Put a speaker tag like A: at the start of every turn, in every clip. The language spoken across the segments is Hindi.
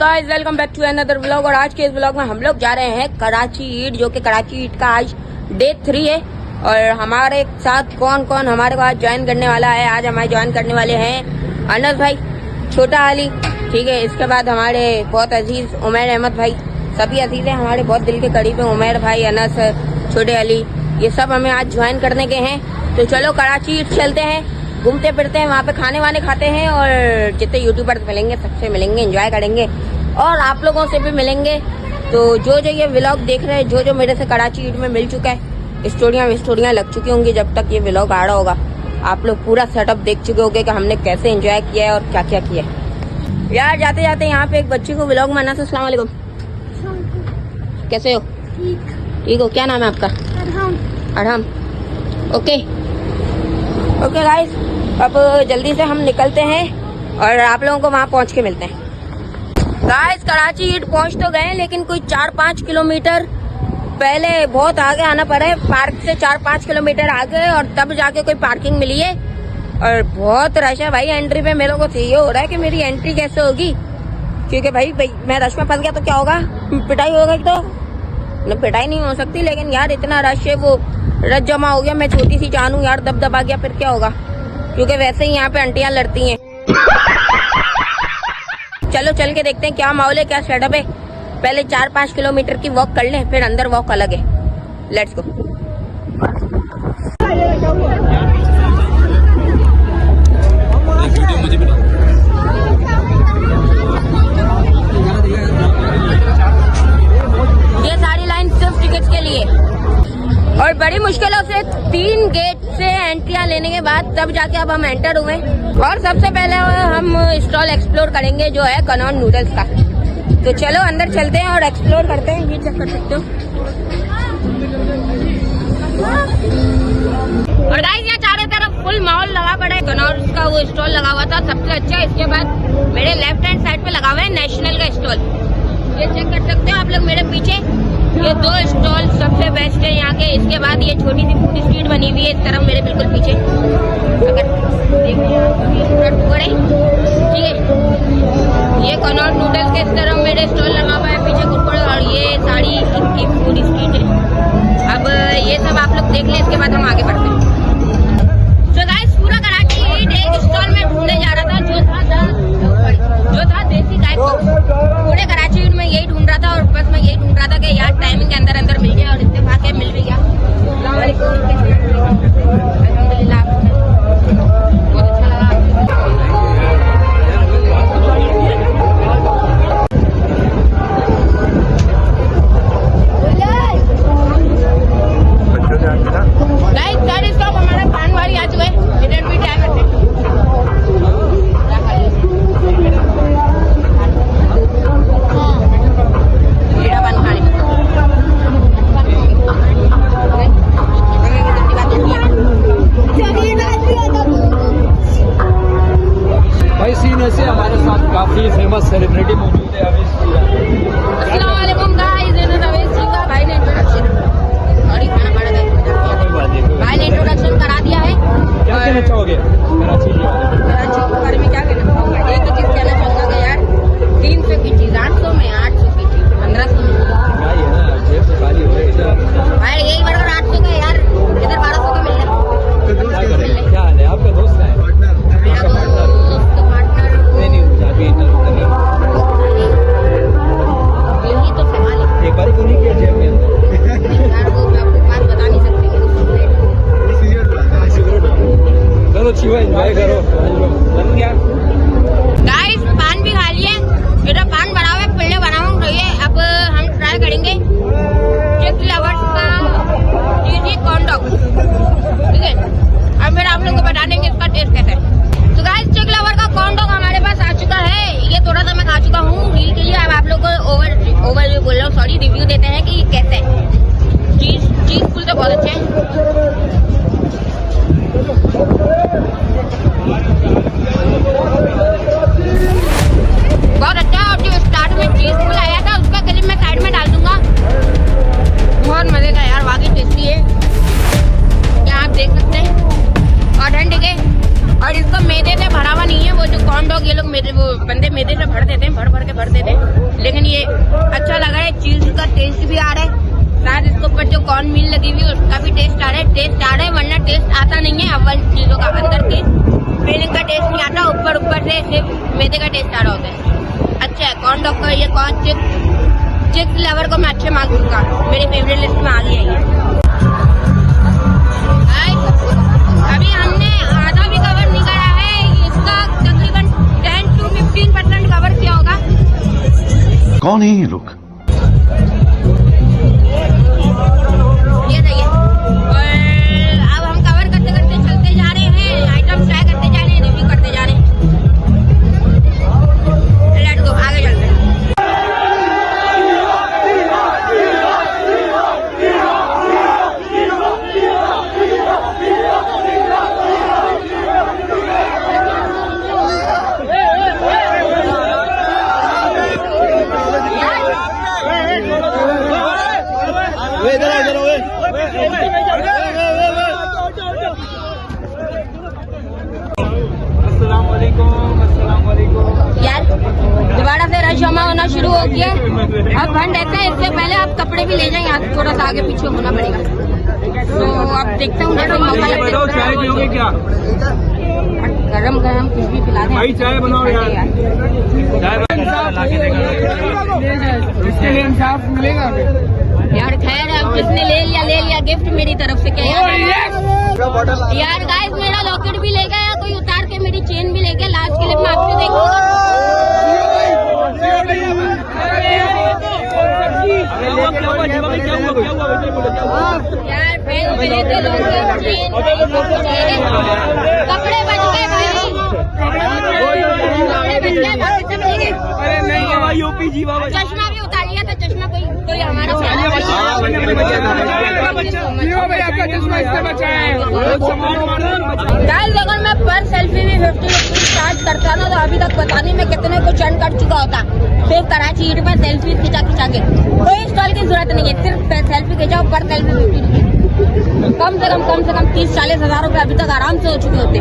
A: Guys welcome back to another vlog. और आज के इस व्लॉग में हम लोग जा रहे हैं कराची ईद, जो कि कराची ईद का आज डे 3 है। और हमारे साथ कौन कौन हमारे को आज ज्वाइन करने वाला है। आज हमारे ज्वाइन करने वाले हैं अनस भाई, छोटा अली, ठीक है। इसके बाद हमारे बहुत अजीज उमैर अहमद भाई, सभी अजीज हैं हमारे, बहुत दिल के करीब है। उमैर भाई, अनस, छोटे अली, ये सब हमें आज ज्वाइन करने के हैं। तो चलो कराची ईद चलते हैं, घूमते फिरते हैं, वहाँ पे खाने वाने खाते हैं और जितने यूट्यूबर्स मिलेंगे सबसे मिलेंगे, एंजॉय करेंगे और आप लोगों से भी मिलेंगे। तो जो ये व्लॉग देख रहे हैं, जो मेरे से कराची ईद में मिल चुका है, स्टोरियाँ लग चुकी होंगी। जब तक ये व्लॉग आ रहा होगा आप लोग पूरा सेटअप देख चुके होंगे कि हमने कैसे एंजॉय किया है और क्या क्या किया है। यार जाते जाते यहाँ पे एक बच्ची को व्लॉग में आना था। अस्सलाम वालेकुम, कैसे हो? ठीक हो? क्या नाम है आपका? अरहम। ओके गाइस, अब जल्दी से हम निकलते हैं और आप लोगों को वहाँ पहुँच के मिलते हैं। गाइस कराची ईद पहुँच तो गए, लेकिन कोई 4-5 किलोमीटर पहले बहुत आगे आना पड़ा है। पार्क से 4-5 किलोमीटर आगे और तब जाके कोई पार्किंग मिली है। और बहुत रश है भाई एंट्री पे। मेरे को चाहिए हो रहा है कि मेरी एंट्री कैसे होगी, क्योंकि भाई मैं रश में फंस गया तो क्या होगा, पिटाई होगा। तो पिटाई नहीं हो सकती, लेकिन यार इतना रश है, वो रश जमा हो गया। मैं छोटी सी जानू यार, दबदबा गया फिर क्या होगा, क्योंकि वैसे ही यहाँ पे आंटियां लड़ती हैं। चलो चल के देखते हैं क्या माहौल है, क्या सेटअप है। पहले 4-5 किलोमीटर की वॉक कर लें, फिर अंदर वॉक अलग है। Let's go. ये सारी लाइन सिर्फ टिकट्स के लिए और बड़ी मुश्किलों से 3 गेट से एंट्रियां लेने के बाद तब जाके अब हम एंटर हुए। और सबसे पहले हम स्टॉल एक्सप्लोर करेंगे जो है कनौर नूडल्स का। तो चलो अंदर चलते हैं और एक्सप्लोर करते हैं। ये चेक कर सकते हो। और गाइस यहाँ चारों तरफ फुल माहौल लगा पड़ा है। कनौर का वो स्टॉल लगा हुआ था सबसे अच्छा। इसके बाद मेरे लेफ्ट हैंड साइड पे लगा हुआ है नेशनल का स्टॉल। ये चेक कर सकते हो आप लोग मेरे पीछे। ये 2 स्टॉल सबसे बेस्ट है यहाँ के। इसके बाद ये छोटी सी फूड स्ट्रीट बनी हुई है इस तरफ मेरे बिल्कुल पीछे। अगर ठीक है, ये कनौर नूडल्स के इस तरफ मेरे स्टॉल लगा हुआ है पीछे कुरकुरे। और ये साड़ी इनकी फूड स्ट्रीट है। अब ये सब आप लोग देख लें, इसके बाद हम आगे बढ़ते हैं। तो गाइस पूरा कराची ईद एक स्टॉल में ढूंढने जा रहा था, जो था देसी टाइप का। पूरे कराची ईद में यही ढूंढ रहा था और बस मैं यही ढूंढ रहा था कि यार टाइमिंग के अंदर मिल गया। और इत्तेफाक है मिल भी गया। अल्हम्दुलिल्लाह बहुत अच्छा लगा।
B: हमारे साथ काफी फेमस सेलिब्रिटी मौजूद है।
A: अस्सलाम वालेकुम गाइस, रवेश जी का भाई ने इंट्रोडक्शन करा दिया है।
B: क्या कहना चाहोगे कराची
A: के बारे में? क्या कहना चाहूँगा, एक तो चीज कहना चाहूँगा कि यार 300 की चीज 800 में, 800 की चीज 1500 में
B: है ना, जेब से खाली हो रही है
A: भाई। यही बर्गर 800 का यार, इधर 1200 का मिल रहा है।
B: क्या हाल है? आपका दोस्त है?
A: यही तो सवाल है।
B: एक बार क्यों नहीं किया जेब में
A: यार वो आपको बात बता नहीं सकते।
B: चलो छिवा एंजॉय करो। बन गया
A: गाइस, पान भी खा लिए, इधर पान बना हुआ है, पुल्ले बनाऊँ तो ये अब हम ट्राई करेंगे चिक लवर्स का चीज़ी कॉर्न डॉग, ठीक है। अब फिर आप लोगों को बता देंगे इसका टेस्ट कैसा है। तो गाइस चिक लवर का कॉर्न डॉग हमारे पास आ चुका है। ये थोड़ा सा मैं खा चुका हूँ रील के लिए। अब आप लोग को ओवर बोल रहा हूँ, सॉरी, रिव्यू देते हैं कि ये कैसे है। चीज फुल तो बहुत अच्छे हैं। बहुत अच्छा है। और जो स्टार्ट में चीज फुल आया था उसका क्लिप मैं साइड में डाल दूंगा। बहुत मजे का यार, वाकई टेस्टी है। क्या आप देख सकते हैं। और बंदे मैदे से भर देते हैं, भर के भर देते हैं, लेकिन ये अच्छा लग रहा है। चीज का टेस्ट भी आ रहा है, शायद इसके ऊपर जो कॉर्न मील लगी हुई है उसका भी टेस्ट आ रहा है, वरना टेस्ट आता नहीं है। अव्वल चीजों का अंदर के फीलिंग का टेस्ट नहीं आता, ऊपर से सिर्फ मैदे का टेस्ट आ रहा होता है। अच्छा है कॉर्न डॉग का ये कॉर्न चिप्स फ्लेवर को मैं अच्छे मार्क्स दूंगा, मेरे फेवरेट लिस्ट में आ गया है। अभी हमने आधा भी कवर नहीं करा है, इसका तकरीबन 10 to 15% कवर किया होगा।
C: कौन है ये लोग?
A: ये देखिए, और अब हम कवर करते करते चलते जा रहे हैं, आइटम ट्राई करते जा रहे हैं, रिव्यू करते जा रहे हैं। लेट्स गो, आगे चलते हैं। यार दोबारा से रश जमा होना शुरू हो गया। अब ठंड ऐसा है, इससे पहले आप कपड़े भी ले जाएं, यहाँ थोड़ा सा आगे पीछे होना पड़ेगा। तो अब देखता हूँ जैसे मौका लगता है।
B: चाय पियोगे क्या?
A: गरम गरम कुछ भी पिला दें
B: भाई चाय बनाओ यार। इसके लिए इंसाफ मिलेगा
A: यार। खैर अब जिसने ले लिया गिफ्ट मेरी तरफ से। क्या यार गाइस, मेरा लॉकेट भी ले गया, कोई उतार के मेरी चेन भी ले गया। लास्ट क्लिप में आपसे देखूंगा यार। फिर चेन कपड़े बच गए भाई, कपड़े बच गए, बाकी सब ले गए।
B: अरे नहीं यूपी जी बाबा।
A: चश्मा भी उतार लिया था, चश्मा कोई हमारा गाइस, अगर मैं पर सेल्फी भी 50 रुपीज चार्ज करता ना तो अभी तक पता नहीं मैं कितने को चर्न कर चुका होता। सिर्फ कराची ईट पर सेल्फी खिंचा के कोई स्टॉल की जरूरत नहीं है, सिर्फ सेल्फी खिंचाओ, पर सेल्फी 50 रुपीज। कम से कम 30-40 हजार रुपए अभी तक आराम से हो चुके होते।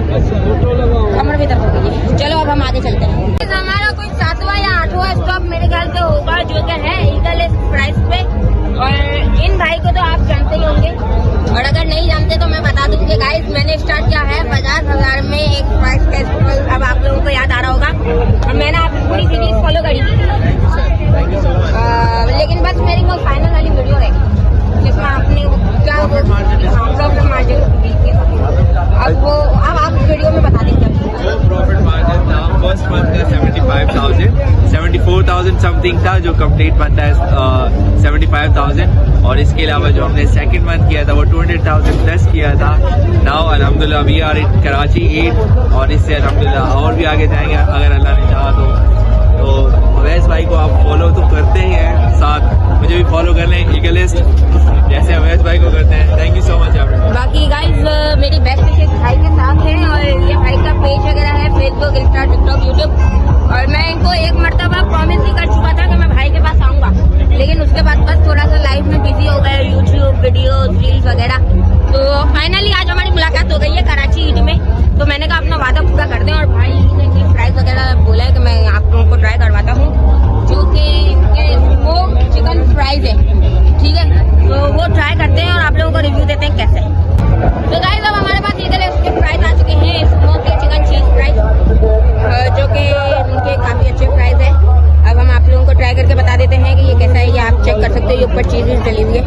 A: कमर भी दर्द हो गई है। चलो अब हम आगे चलते हैं। हमारा कोई 7वां या 8वां स्टॉप मेरे ख्याल से होगा, जो कि है ईगल प्राइस पे। और इन भाई को तो आप जानते ही होंगे, और अगर नहीं जानते तो मैं बता दूं कि गाइस मैंने स्टार्ट किया है 50,000 में एक प्राइस का स्टॉल। अब आप लोगों को याद आ रहा होगा, और मैंने आपकी पूरी सीरीज फॉलो करी। लेकिन बस मेरी वो फाइनल वाली वीडियो है जिसमें आपने क्या प्रॉफिट मार्जिन अब आप वीडियो में बता देंगे।
D: प्रॉफिट मार्जिन था फर्स्ट मंथ का 75,000, 74,000 समथिंग था, जो कंप्लीट मंथ है 75,000। और इसके अलावा जो हमने सेकंड मंथ किया था वो 200,000 प्लस किया था। नाउ अल्हम्दुलिल्लाह वी आर इन कराची 8, और इससे अल्हम्दुलिल्लाह और भी आगे जाएंगे अगर अल्लाह ने चाहा तो अवैस भाई को आप फॉलो तो करते ही हैं, साथ मुझे भी फॉलो कर लें ईगलिस्ट जैसे अवैस भाई को करते हैं। Thank you so much.
A: बाकी गाइस मेरी बेस्ट विशेस भाई के साथ है, और ये भाई का पेज वगैरह है फेसबुक, इंस्टा, टिकटॉक, यूट्यूब। और मैं इनको एक मरतबा प्रॉमिस ही कर चुका था कि मैं भाई के पास आऊंगा, लेकिन उसके बाद बस थोड़ा सा लाइफ में बिजी हो गए, यूट्यूब वीडियो रील्स वगैरह। तो फाइनली आज हमारी मुलाकात हो गई है कराची ईद में। तो मैंने कहा अपना वादा पूरा कर दें, और भाई ने प्राइस वगैरह बोला है कि मैं आप लोगों को ट्राई करवाता हूँ, जो कि स्मोक चिकन फ्राइज है। ठीक है, तो वो ट्राई करते हैं और आप लोगों को रिव्यू देते हैं कैसे। तो गाइस अब हमारे पास ईगल उसके प्राइस आ चुके हैं, स्मोक चिकन चीज फ्राइज, जो कि उनके काफी अच्छे प्राइस है। अब हम आप लोगों को ट्राई करके बता देते हैं कि ये कैसा है, ये आप चेक कर सकते हो। ये ऊपर चीज डली हुई है।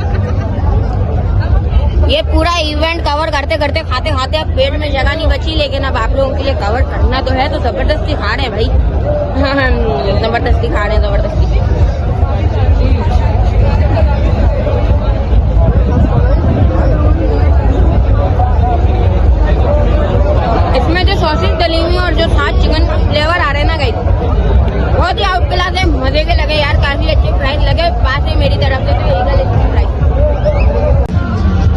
A: ये पूरा इवेंट कवर करते करते खाते खाते अब पेट में जगह नहीं बची, लेकिन अब आप लोगों के लिए कवर करना तो है, तो जबरदस्ती खा रहे हैं भाई। जबरदस्ती खा रहे हैं, जबरदस्ती। इसमें जो सॉसेज डली हुई और जो साथ चिकन फ्लेवर आ रहे हैं ना गाइस, बहुत ही आउट क्लास है, मजे के लगे यार, काफी अच्छे प्राइस लगे। पास है मेरी तरफ से तो ईगल प्राइस।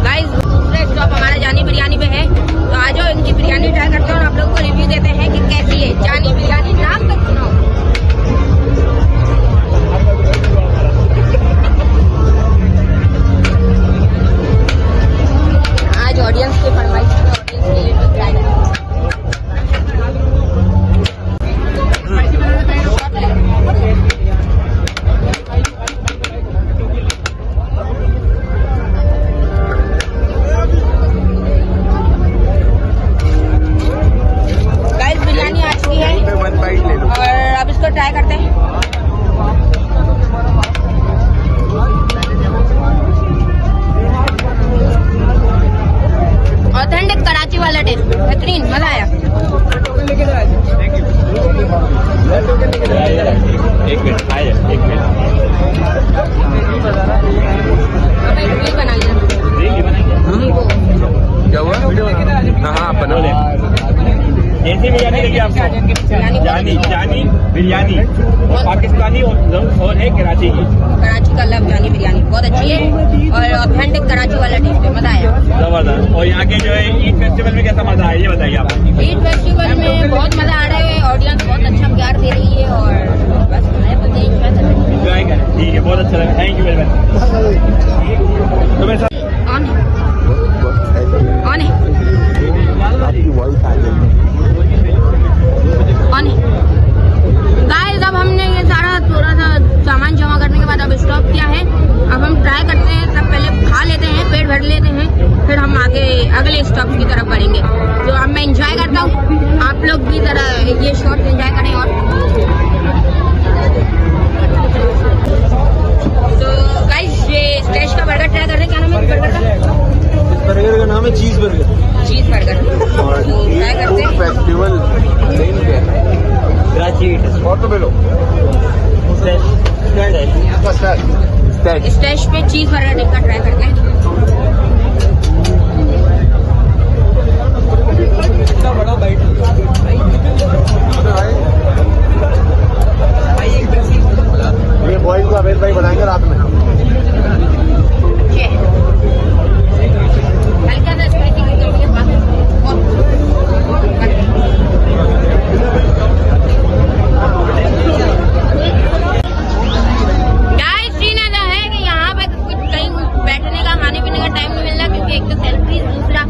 A: गाइस दूसरा स्टॉप हमारा जानी बिरयानी पे है, तो आ जाओ इनकी बिरयानी ट्राई करते हैं और आप लोगों को रिव्यू देते हैं कि कैसी है। जानी बिरयानी नाम तक सुनाओ। आज ऑडियंस की फरमाइश है, ऑडियंस के लिए ट्राई करें।
E: ऐसी बिरयानी लगी आपको? जानी जानी बिरयानी और पाकिस्तानी और है कराची की।
A: कराची का लव जानी बिरयानी बहुत अच्छी है और ऑथेंटिक कराची वाला टेस्ट है, मजा आया
E: जबरदस्त। और यहाँ के जो है ईद फेस्टिवल में कैसा मजा आया ये बताइए आप।
A: ईद फेस्टिवल में बहुत मजा आ रहा है, ऑडियंस बहुत अच्छा प्यार दे रही है और बस मैं बस यही एंजॉय कर रही हूँ।
E: एंजॉय करें, ठीक है, बहुत अच्छा लगा, थैंक यू वेरी मच। तो मैं
A: ऑन ऑन है ऑन है गाइस। अब हमने ये सारा थोड़ा सा सामान जमा करने के बाद अब स्टॉप किया है। अब हम ट्राई करते हैं, सब पहले खा लेते हैं, पेट भर लेते हैं, फिर हम आगे अगले स्टॉप की तरफ बढ़ेंगे। तो अब मैं एंजॉय करता हूँ, आप लोग भी जरा ये शॉट एंजॉय करें। और तो गाइस ये स्टेश का बर्गर ट्राई कर रहे हैं। क्या नाम है बर्गर का?
B: बर्गर का नाम है चीज बर्गर।
A: चीज बर्गर तो ट्राई करते हैं।
B: फेस्टिवल कराची
A: स्टेश पे चीज बर्गर टिक्का ट्राई करते हैं।
B: इतना बड़ा बाइट ये बॉइल को अवेद भाई बनाएंगे रात में।
A: हल्का सा स्पाइसी की कमी है गाइस। सीन ऐसा है कि यहाँ पे कुछ कहीं बैठने का खाने पीने का टाइम नहीं मिल रहा, क्योंकि एक तो सेल्फी, दूसरा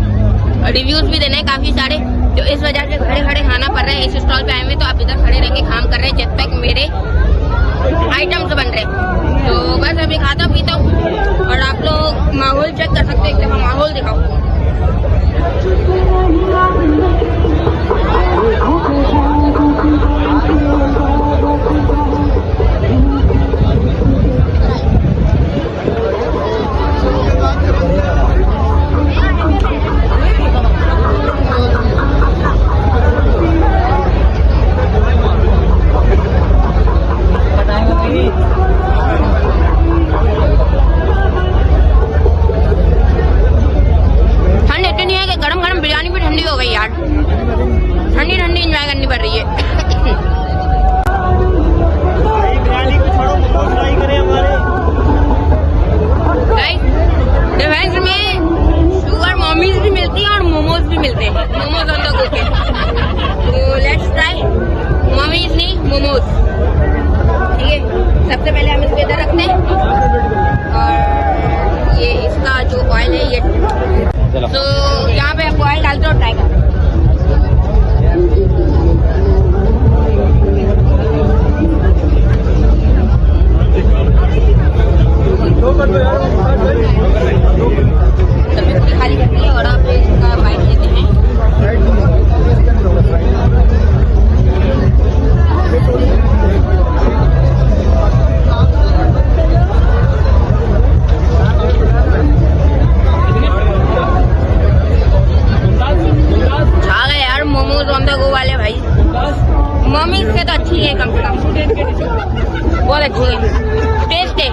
A: रिव्यूज भी देने हैं काफी सारे, तो इस वजह से खड़े खड़े खाना पड़ रहा है। इस स्टॉल पे आए हुए तो आप इधर खड़े रह के काम कर रहे हैं जब तक मेरे आइटम्स बन रहे। तो बस अभी खाता पीता हूँ और आप लोग माहौल चेक कर सकते हैं, एक दफा माहौल दिखाओ। ठंड इतनी है कि गरम गरम बिरयानी भी ठंडी हो गई यार, ठंडी ठंडी एंजॉय करनी पड़ रही है।
E: बिरयानी को छोड़ो, ट्राई करें हमारे
A: डिफेंस में शुगर मोमीज भी मिलती है और मोमोज भी मिलते हैं, मोमोज ऑन द गो के। तो लेट्स ट्राई मोमीज नहीं मोमोज, ठीक है। सबसे पहले हम इसको इधर रखते हैं और ये इसका जो ऑयल है ये, तो यहाँ पे आपको ऑयल डालते हो, ट्राई करते हैं। सब्जी खाली करनी है और आप इसका बाइट लेते हैं। ऑन द गो वाले भाई, मम्मी से तो अच्छी है, कम से कम बहुत अच्छी है, टेस्ट है।